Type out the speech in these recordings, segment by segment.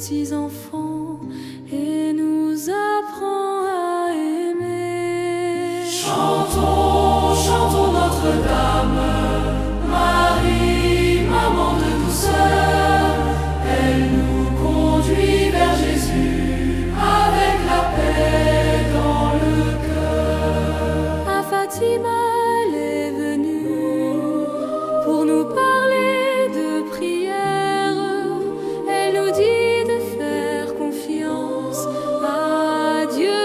petits enfants et nous apprend à aimer. Chantons, chantons Notre-Dame, Marie, maman de douceur. Elle nous conduit vers Jésus avec la paix dans le cœur. À Fatima, elle est venue pour nous parler de prière. Elle nous dit de faire confiance à Dieu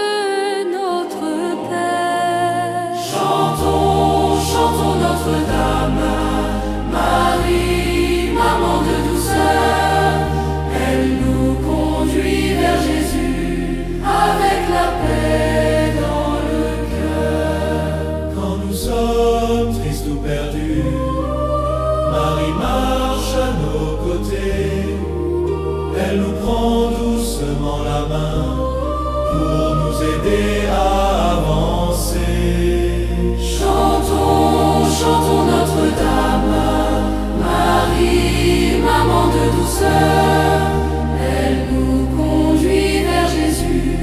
notre Père. Chantons, chantons Notre-Dame, Marie, maman de douceur. Elle nous conduit vers Jésus avec la paix dans le cœur. Quand nous sommes tristes ou perdus, Marie marche à nos côtés. Elle nous prend doucement la main pour nous aider à avancer. Chantons, chantons Notre-Dame, Marie, maman de douceur. Elle nous conduit vers Jésus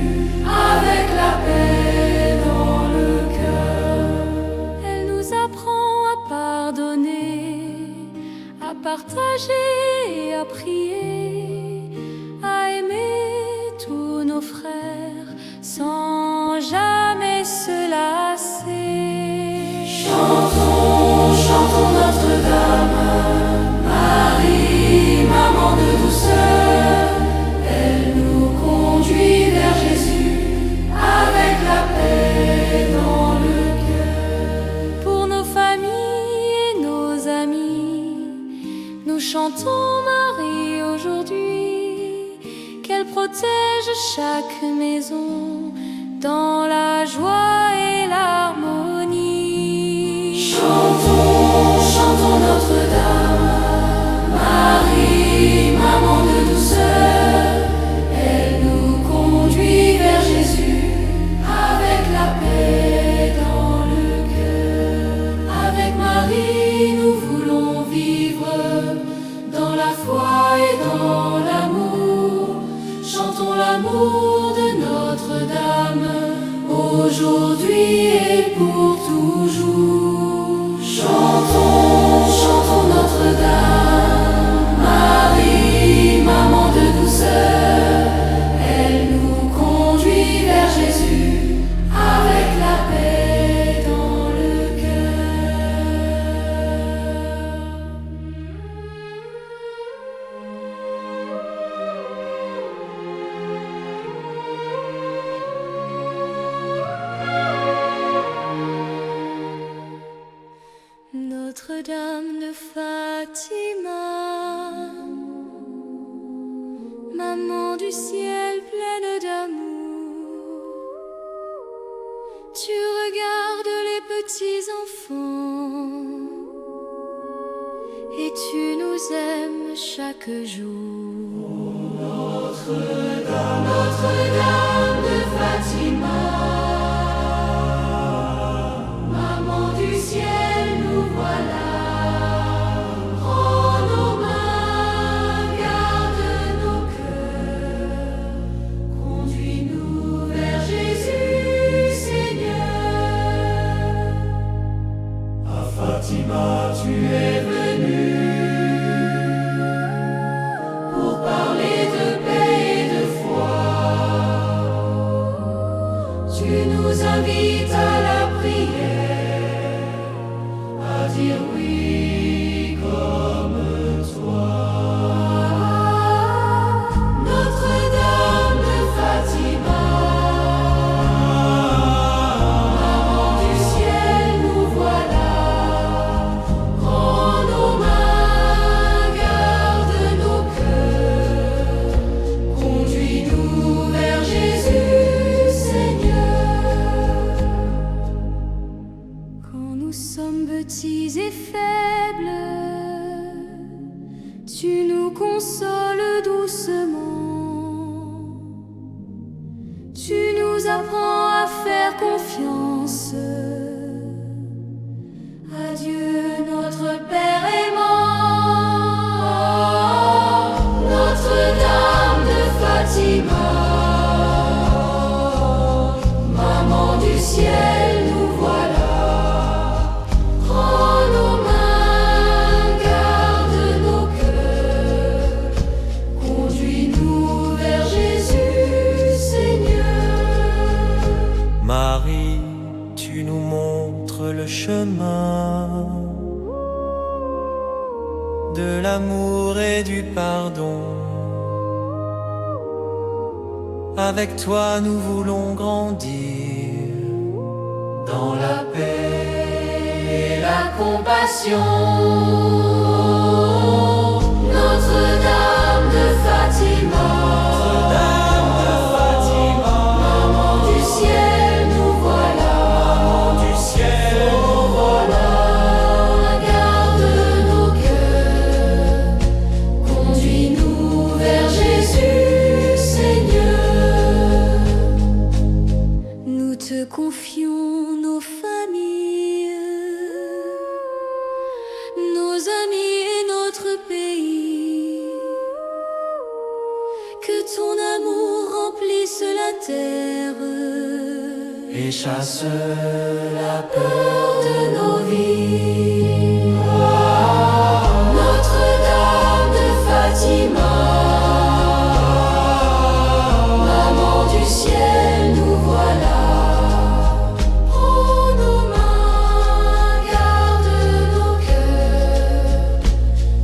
avec la paix dans le cœur. Elle nous apprend à pardonner, à partager et à prier, à aimer tous nos frères sans jamais se lasser. Chantons, chantons Notre-Dame, Marie, maman de douceur. Elle nous conduit vers Jésus avec la paix dans le cœur. Pour nos familles et nos amis, nous chantons Marie aujourd'hui, qu'elle protège chaque maison dans la joie et l'harmonie. Chantons, chantons Notre-Dame, Marie, maman de douceur. Elle nous conduit vers Jésus avec la paix dans le cœur. Avec Marie, nous voulons vivre dans la foi et dans l'amour. Chantons l'amour de Notre-Dame, aujourd'hui et pour toujours. Chantons, chantons Notre-Dame, Marie, maman de douceur. Elle nous conduit vers Jésus avec la paix dans le cœur. Notre-Dame de Fatima, maman du ciel pleine d'amour, tu regardes les petits enfants et tu nous aimes chaque jour. Notre-Dame, Notre-Dame de Fatima, maman du ciel, nous voilà. Prends nos mains, garde nos cœurs. Conduis-nous vers Jésus, Seigneur. À Fatima, tu es venu pour parler de paix et de foi. Tu nous invites à la prière, à dire oui comme toi. Notre-Dame de Fatima, maman du ciel, nous voilà. Prends nos mains, garde nos cœurs. Conduis-nous vers Jésus, Seigneur. Quand nous sommes petits et faibles, tu nous consoles doucement. Tu nous apprends à faire confiance à Dieu notre Père aimant. Notre-Dame de Marie, tu nous montres le chemin de l'amour et du pardon. Avec toi nous voulons grandir dans la paix et la compassion. Notre-Dame de Fatima, maman du ciel, nous voilà. Maman du ciel, nous voilà. Garde nos cœurs, conduis-nous vers Jésus, Seigneur. Nous te confions nos familles, nos amis et notre pays. Que ton amour remplisse la terre et chasse la Peur de nos vies. Notre-Dame de Fatima, maman du ciel, nous voilà. Prends nos mains, garde nos cœurs,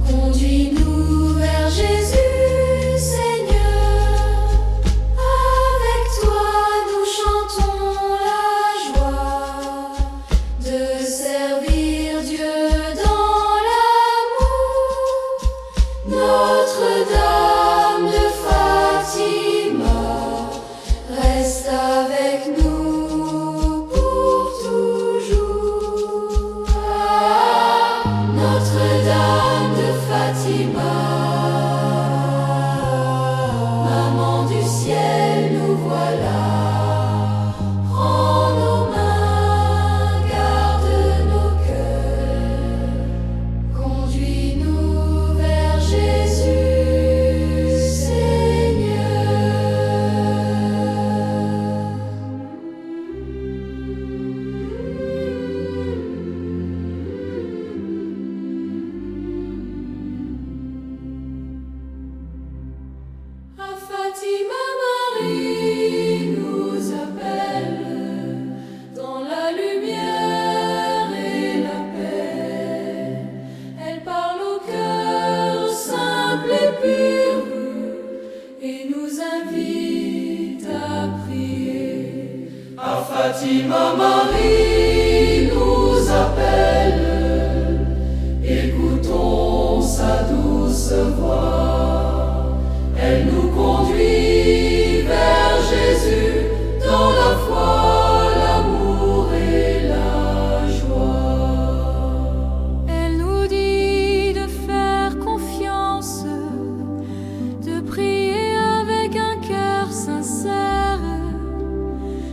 conduis-nous vers Jésus, Seigneur. Avec toi nous chantons la joie de servir Dieu dans l'amour. Notre-Dame de Fatima, reste avec nous pour toujours. Notre-Dame de Fatima, maman du ciel, nous voilà. Prends nos mains, garde nos cœurs, conduis-nous vers Jésus, Seigneur. À Fatima, Marie nous appelle dans la lumière et la paix. Elle parle au cœur simple et pur et nous invite à prier. À Fatima, Marie nous appelle, écoutons sa douce voix. Elle nous conduit vers Jésus dans la foi, l'amour et la joie. Elle nous dit de faire confiance, de prier avec un cœur sincère.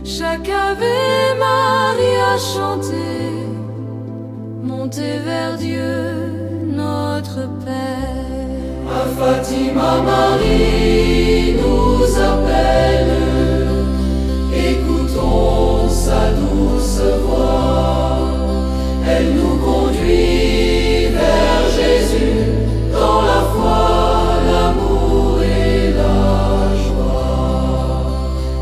Chaque Ave Maria chanter, monter vers Dieu notre Père. À Fatima, Marie nous appelle, écoutons sa douce voix. Elle nous conduit vers Jésus dans la foi, l'amour et la joie.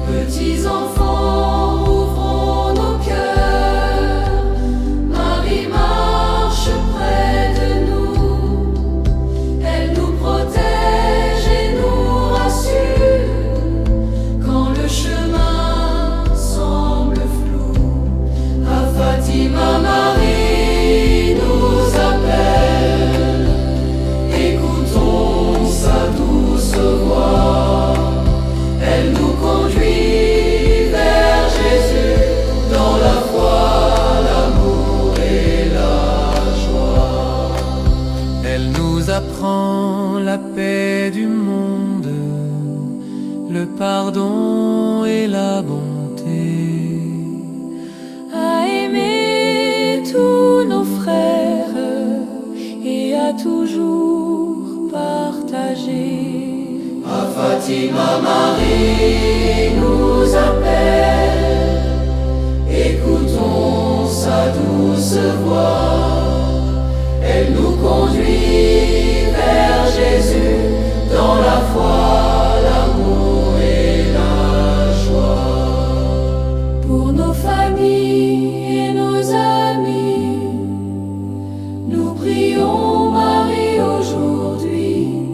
Petits enfants, ouvrons nos cœurs. Marie marche près de nous. Elle nous protège et nous rassure quand le chemin semble flou. À Fatima, Marie nous appelle, écoutons sa douce voix. Elle nous conduit vers Jésus dans la foi, l'amour et la joie. Elle nous apprend la paix du monde, le pardon et la bonté. À aimer tous nos frères et à toujours partager. À Fatima, Marie nous appelle, écoutons sa douce voix. Elle nous conduit vers Jésus dans la foi, l'amour et la joie. Pour nos familles, familles et nos amis, nous prions Marie aujourd'hui,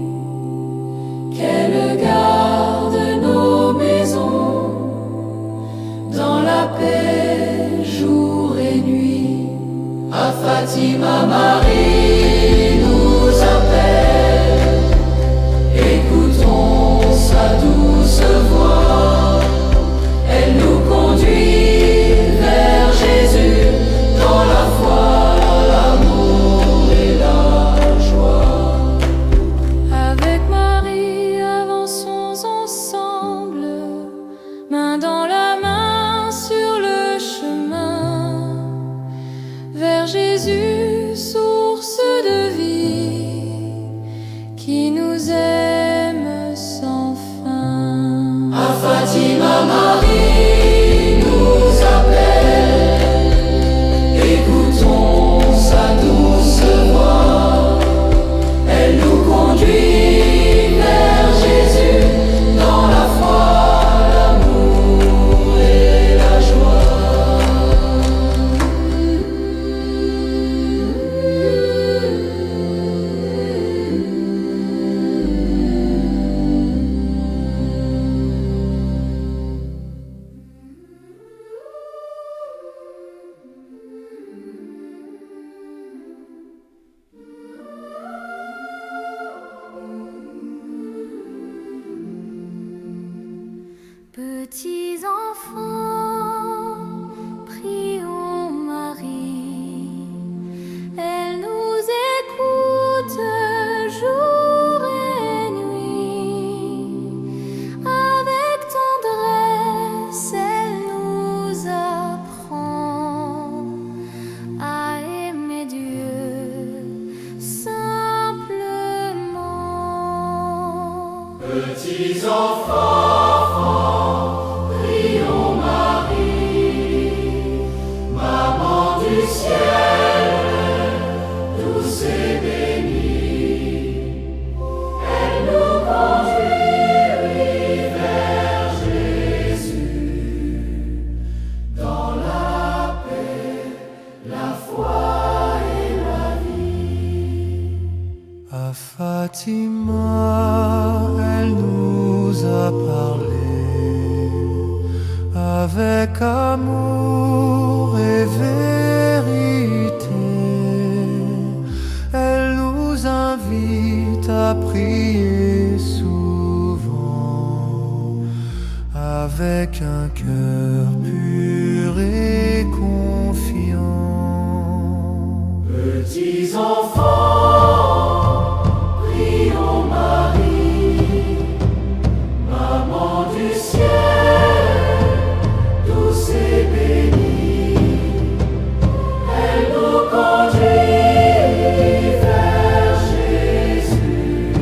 qu'elle garde nos maisons dans la paix jour et nuit. À Fatima, Marie nous appelle, écoutons sa douce voix, elle nous conduit vers Jésus dans la foi, l'amour et la joie. Avec Marie, avançons ensemble, main dans la main sur le chemin, vers Jésus, source de vie, qui nous aime sans fin. À Fatima, Marie nous appelle, écoutons sa douce voix, elle nous conduit vers Jésus dans la foi, l'amour et la joie. Petits enfants, prions Marie, elle nous écoute jour et nuit. Avec tendresse, elle nous apprend à aimer Dieu simplement. Petits enfants, prions Marie, maman du ciel, douce et bénie. Elle nous conduit vers Jésus, dans la paix, la foi et la vie. À Fatima, elle nous a parlé avec amour et vérité. Elle nous invite à prier souvent avec un cœur pur et confiant. Petits enfants, prions Marie, maman du ciel, douce et bénie. Elle nous conduit vers Jésus,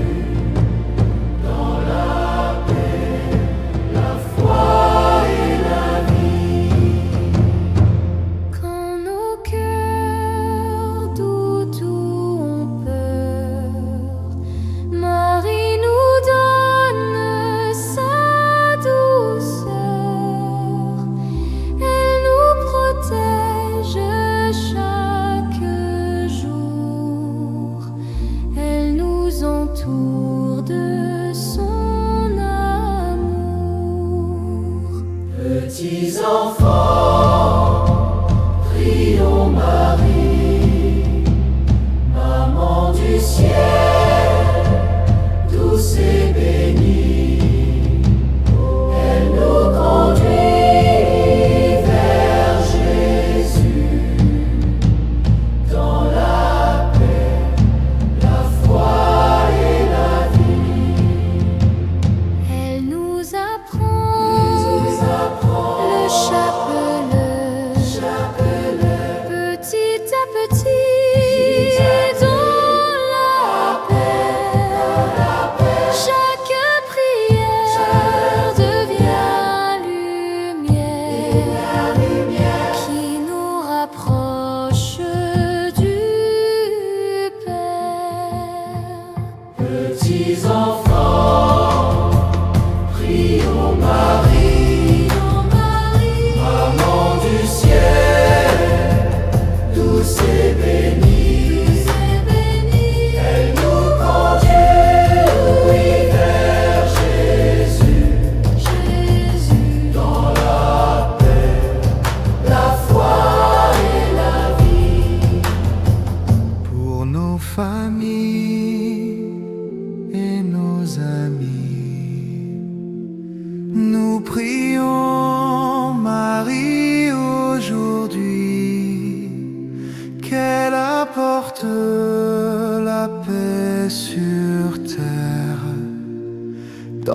dans la paix, la foi et la vie.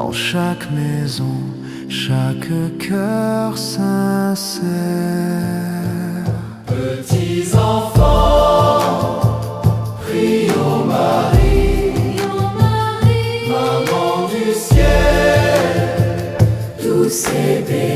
dans chaque maison, chaque cœur sincère. Petits enfants, priez ô Marie, Maman du ciel, tous ces bénis.